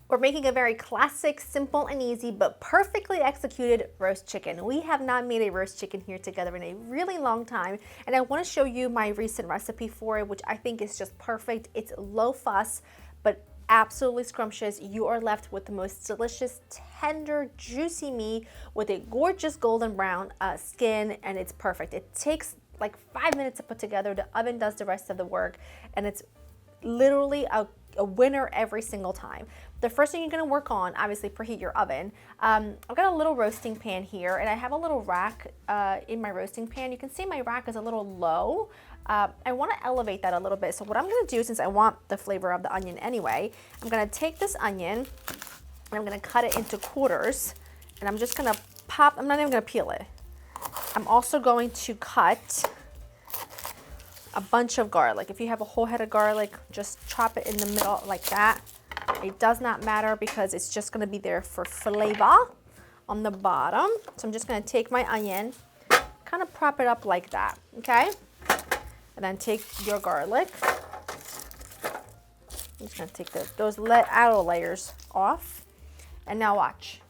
We're making a very classic, simple and easy, but perfectly executed roast chicken. We have not made a roast chicken here together in a really long time, and I want to show you my recent recipe for it, which I think is just perfect. It's low fuss, but absolutely scrumptious. You are left with the most delicious, tender, juicy meat with a gorgeous golden brown skin, and it's perfect. It takes like 5 minutes to put together. The oven does the rest of the work, and it's literally a winner every single time. The first thing you're going to work on, obviously preheat your oven. I've got a little roasting pan here, and I have a little rack in my roasting pan. You can see my rack is a little low. I want to elevate that a little bit. So what I'm going to do, since I want the flavor of the onion anyway, I'm going to take this onion and I'm going to cut it into quarters, and I'm just going to pop, I'm not even going to peel it. I'm also going to cut a bunch of garlic. If you have a whole head of garlic, just chop it in the middle like that. It does not matter because it's just going to be there for flavor on the bottom. So I'm just going to take my onion, kind of prop it up like that, okay? And then take your garlic. I'm just going to take those outer layers off. And now watch.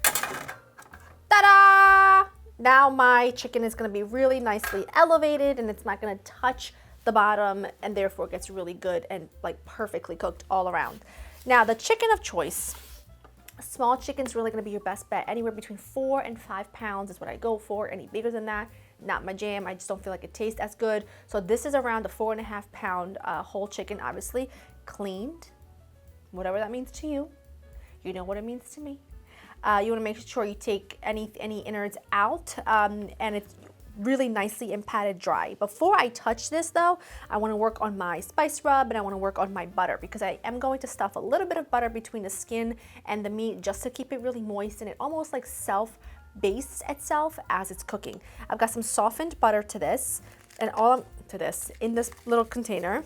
Ta-da! Now my chicken is going to be really nicely elevated, and it's not going to touch the bottom, and therefore gets really good and like perfectly cooked all around. Now the chicken of choice, small chicken is really going to be your best bet. Anywhere between 4 and 5 pounds is what I go for. Any bigger than that, not my jam. I just don't feel like it tastes as good. So this is around a 4.5 pound whole chicken, obviously cleaned, whatever that means to you. You know what it means to me. You want to make sure you take any innards out, and it's really nicely and patted dry. Before I touch this though, I want to work on my spice rub, and I want to work on my butter, because I am going to stuff a little bit of butter between the skin and the meat just to keep it really moist, and it almost like self-bastes itself as it's cooking. I've got some softened butter to this, and in this little container.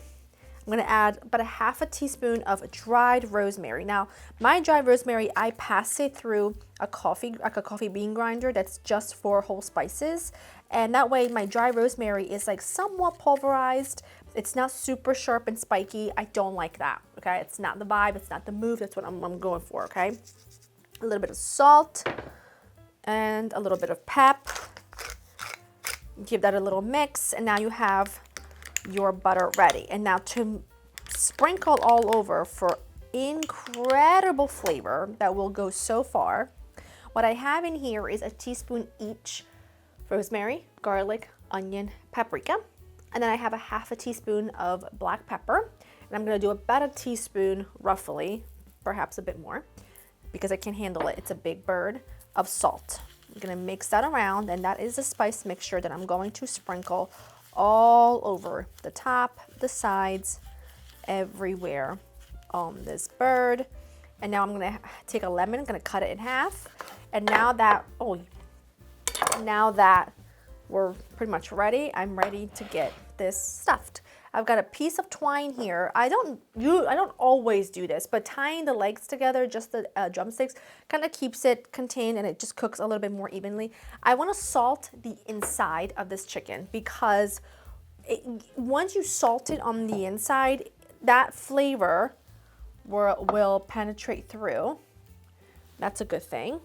I'm going to add about a half a teaspoon of dried rosemary. Now, my dried rosemary, I pass it through a coffee bean grinder that's just for whole spices. And that way my dry rosemary is like somewhat pulverized. It's not super sharp and spiky. I don't like that, okay? It's not the vibe, it's not the move. That's what I'm going for, okay? A little bit of salt and a little bit of pep. Give that a little mix, and now you have your butter ready. And now to sprinkle all over for incredible flavor that will go so far, what I have in here is a teaspoon each rosemary, garlic, onion, paprika, and then I have a half a teaspoon of black pepper, and I'm going to do about a teaspoon roughly, perhaps a bit more, because I can handle it. It's a big bird, of salt. I'm going to mix that around, and that is a spice mixture that I'm going to sprinkle all over the top, the sides, everywhere on this bird. And now I'm gonna take a lemon, I'm gonna cut it in half. And now that we're pretty much ready, I'm ready to get this stuffed. I've got a piece of twine here. I don't always do this, but tying the legs together, just the drumsticks, kind of keeps it contained, and it just cooks a little bit more evenly. I want to salt the inside of this chicken, because once you salt it on the inside, that flavor will penetrate through. That's a good thing.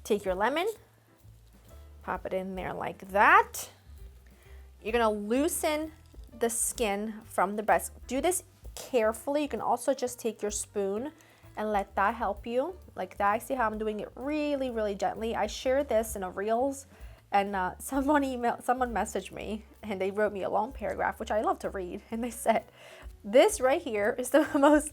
Take your lemon, pop it in there like that. You're gonna loosen the skin from the breast. Do this carefully. You can also just take your spoon and let that help you like that. See how I'm doing it really, really gently. I shared this in a Reels, and someone messaged me, and they wrote me a long paragraph, which I love to read, and they said, this right here is the most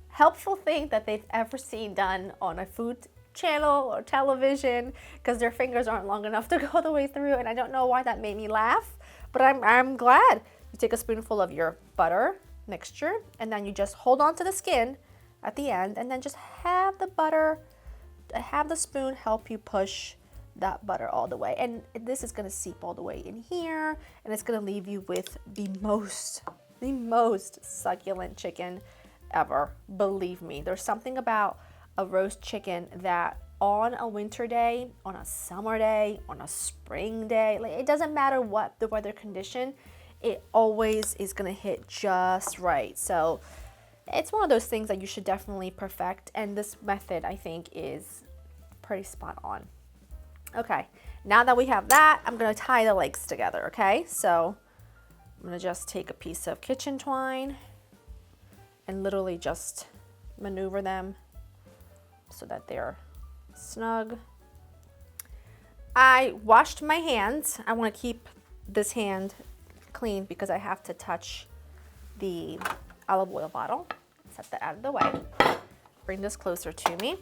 helpful thing that they've ever seen done on a food channel or television, because their fingers aren't long enough to go the way through. And I don't know why that made me laugh, but I'm glad. You take a spoonful of your butter mixture, and then you just hold on to the skin at the end, and then just have the spoon help you push that butter all the way. And this is gonna seep all the way in here, and it's gonna leave you with the most succulent chicken ever. Believe me, there's something about a roast chicken that on a winter day, on a summer day, on a spring day, like, it doesn't matter what the weather condition, it always is gonna hit just right. So It's one of those things that you should definitely perfect, and this method I think is pretty spot on. Okay, now that we have that, I'm gonna tie the legs together, okay? So I'm gonna just take a piece of kitchen twine and literally just maneuver them so that they're snug. I washed my hands. I wanna keep this hand clean because I have to touch the olive oil bottle. Set that out of the way. Bring this closer to me.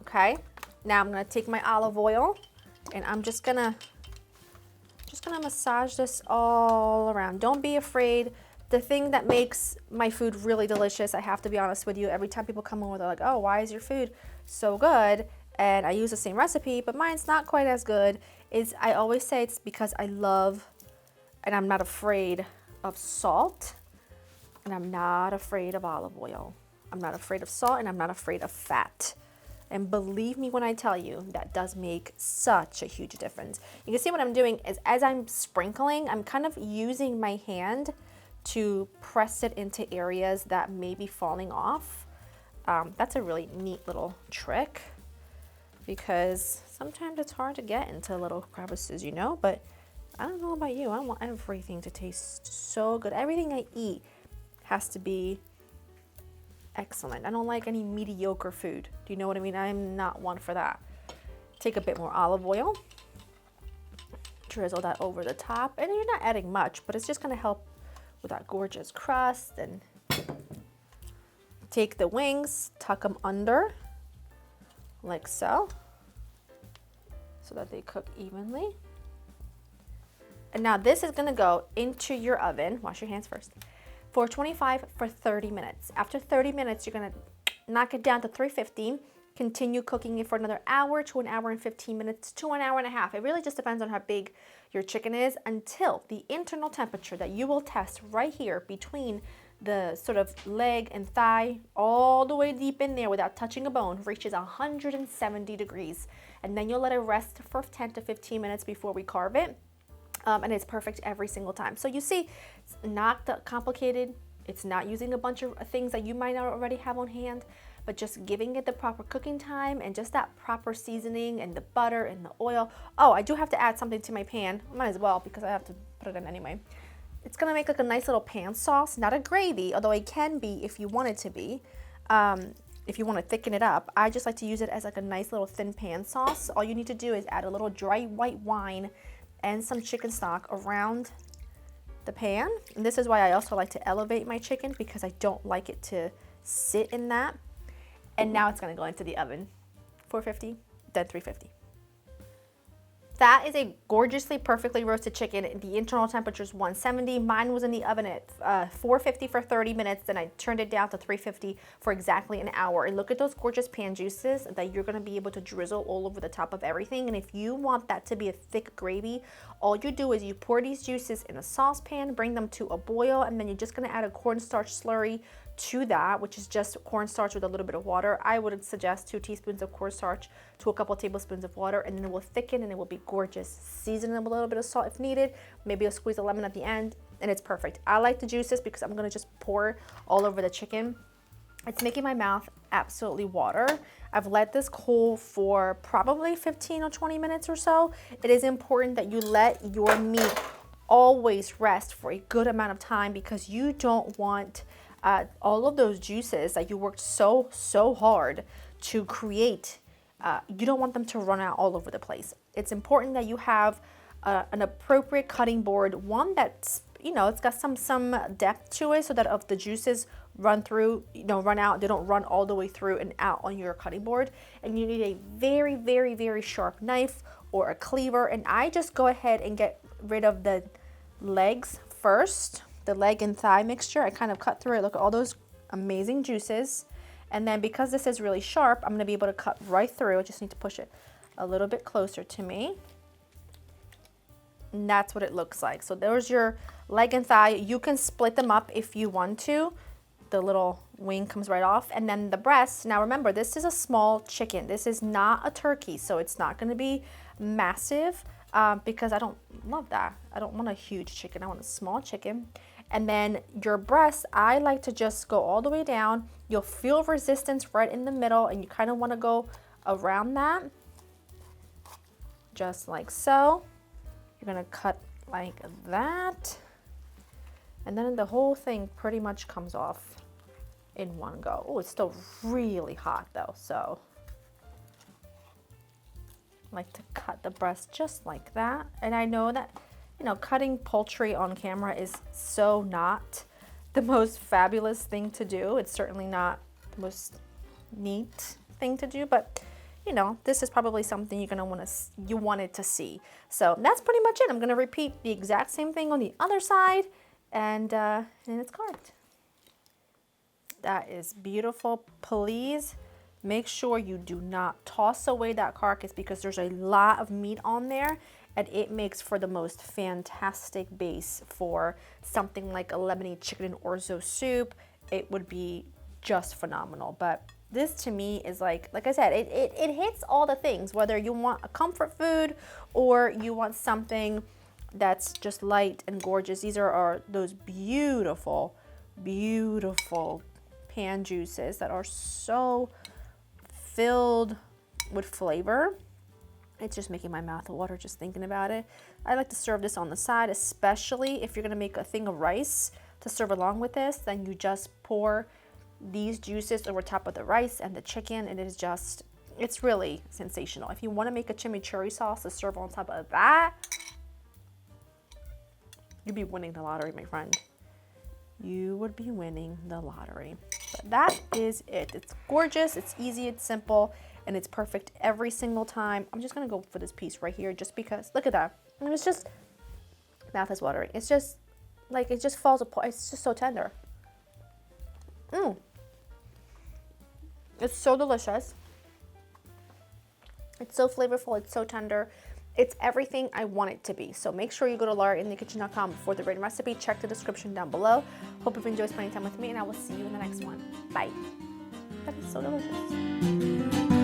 Okay, now I'm gonna take my olive oil and I'm just gonna massage this all around. Don't be afraid. The thing that makes my food really delicious, I have to be honest with you, every time people come over, they're like, oh, why is your food so good? And I use the same recipe, but mine's not quite as good. I always say it's because I love, and I'm not afraid of salt, and I'm not afraid of olive oil. I'm not afraid of salt, and I'm not afraid of fat. And believe me when I tell you, that does make such a huge difference. You can see what I'm doing is as I'm sprinkling, I'm kind of using my hand to press it into areas that may be falling off. That's a really neat little trick because sometimes it's hard to get into little crevices, you know, but I don't know about you. I want everything to taste so good. Everything I eat has to be excellent. I don't like any mediocre food. Do you know what I mean? I'm not one for that. Take a bit more olive oil, drizzle that over the top, and you're not adding much, but it's just gonna help with that gorgeous crust. And take the wings, tuck them under, like so that they cook evenly. And now this is gonna go into your oven, wash your hands first, for 25 for 30 minutes. After 30 minutes, you're gonna knock it down to 350, continue cooking it for another hour to an hour and 15 minutes to an hour and a half. It really just depends on how big your chicken is until the internal temperature that you will test right here between the sort of leg and thigh all the way deep in there without touching a bone reaches 170 degrees. And then you'll let it rest for 10 to 15 minutes before we carve it. And it's perfect every single time. So you see, it's not that complicated. It's not using a bunch of things that you might not already have on hand, but just giving it the proper cooking time and just that proper seasoning and the butter and the oil. Oh, I do have to add something to my pan. Might as well because I have to put it in anyway. It's gonna make like a nice little pan sauce, not a gravy, although it can be if you want it to be. If you want to thicken it up, I just like to use it as like a nice little thin pan sauce. All you need to do is add a little dry white wine and some chicken stock around the pan. And this is why I also like to elevate my chicken because I don't like it to sit in that. And now it's gonna go into the oven, 450, then 350. That is a gorgeously, perfectly roasted chicken. The internal temperature is 170. Mine was in the oven at 450 for 30 minutes. Then I turned it down to 350 for exactly an hour. And look at those gorgeous pan juices that you're gonna be able to drizzle all over the top of everything. And if you want that to be a thick gravy, all you do is you pour these juices in a saucepan, bring them to a boil, and then you're just gonna add a cornstarch slurry to that, which is just cornstarch with a little bit of water. I would suggest 2 teaspoons of cornstarch to a couple tablespoons of water, and then it will thicken and it will be gorgeous. Season it with a little bit of salt if needed, maybe a squeeze of lemon at the end, and it's perfect. I like the juices because I'm gonna just pour all over the chicken. It's making my mouth absolutely water. I've let this cool for probably 15 or 20 minutes or so. It is important that you let your meat always rest for a good amount of time because you don't want all of those juices that you worked so hard to create, you don't want them to run out all over the place. It's important that you have an appropriate cutting board, one that's, you know, it's got some depth to it so that if the juices run through, run out, they don't run all the way through and out on your cutting board. And you need a very sharp knife or a cleaver. And I just go ahead and get rid of the legs first. The leg and thigh mixture, I kind of cut through it. Look at all those amazing juices. And then because this is really sharp, I'm gonna be able to cut right through. I just need to push it a little bit closer to me. And that's what it looks like. So there's your leg and thigh. You can split them up if you want to. The little wing comes right off. And then the breast, now remember, this is a small chicken. This is not a turkey, so it's not gonna be massive because I don't love that. I don't want a huge chicken, I want a small chicken. And then your breast, I like to just go all the way down. You'll feel resistance right in the middle, and you kind of want to go around that, just like so. You're gonna cut like that, and then the whole thing pretty much comes off in one go. Oh, it's still really hot though, so I like to cut the breast just like that. And I know that, you know, cutting poultry on camera is so not the most fabulous thing to do. It's certainly not the most neat thing to do, but you know, this is probably something you're gonna wanted to see. So that's pretty much it. I'm gonna repeat the exact same thing on the other side, and it's carved. That is beautiful. Please make sure you do not toss away that carcass, because there's a lot of meat on there, and it makes for the most fantastic base for something like a Lebanese chicken and orzo soup. It would be just phenomenal. But this to me is like I said, it hits all the things, whether you want a comfort food or you want something that's just light and gorgeous. These are those beautiful, beautiful pan juices that are so filled with flavor. It's just making my mouth water just thinking about it. I like to serve this on the side, especially if you're gonna make a thing of rice to serve along with this. Then you just pour these juices over top of the rice and the chicken, and it is just, it's really sensational. If you want to make a chimichurri sauce to serve on top of that, you'd be winning the lottery, my friend. You would be winning the lottery. But that is it. It's gorgeous, it's easy, it's simple, and it's perfect every single time. I'm just gonna go for this piece right here just because, look at that. And it's just, mouth is watering. It's just like, it just falls apart. It's just so tender. It's so delicious. It's so flavorful, it's so tender. It's everything I want it to be. So make sure you go to laurainthekitchen.com for the written recipe. Check the description down below. Hope you've enjoyed spending time with me, and I will see you in the next one. Bye. That is so delicious.